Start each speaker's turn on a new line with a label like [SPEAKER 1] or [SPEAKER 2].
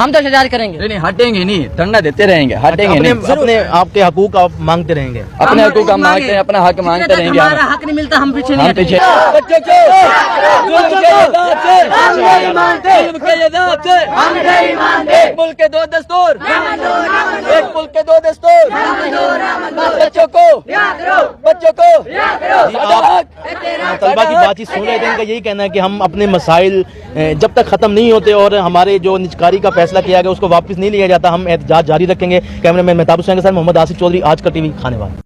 [SPEAKER 1] हम तो एहतजाज करेंगे।
[SPEAKER 2] नहीं हटेंगे नहीं, धरना देते रहेंगे, हटेंगे
[SPEAKER 3] अपने
[SPEAKER 2] नहीं।
[SPEAKER 3] अपने आपके हकूक आप मांगते रहेंगे।
[SPEAKER 2] अपने हकूक हम मांगते हैं, अपना हक मांगते रहेंगे।
[SPEAKER 1] हमारा हक नहीं मिलता हम पीछे नहीं
[SPEAKER 2] हम पीछे
[SPEAKER 1] हटेंगे।
[SPEAKER 2] बच्चों को जुल्म के अदालत से हम नहीं मानते, जुल्म के अदालत से हम नहीं मानते। एक मुल्क के दो दस्तूर, एक मुल्क के दो दस्तूर। बच्चों को
[SPEAKER 3] तलबा की बातचीत सुन रहे थे, इनका यही कहना है कि हम अपने मसाइल जब तक खत्म नहीं होते और हमारे जो निजकारी का फैसला किया गया उसको वापस नहीं लिया जाता, हम एहतजाज जारी रखेंगे। कैमरामैन मेहताब हुसैन के साथ मोहम्मद आसिफ चौधरी, आज का टीवी खानेवाल।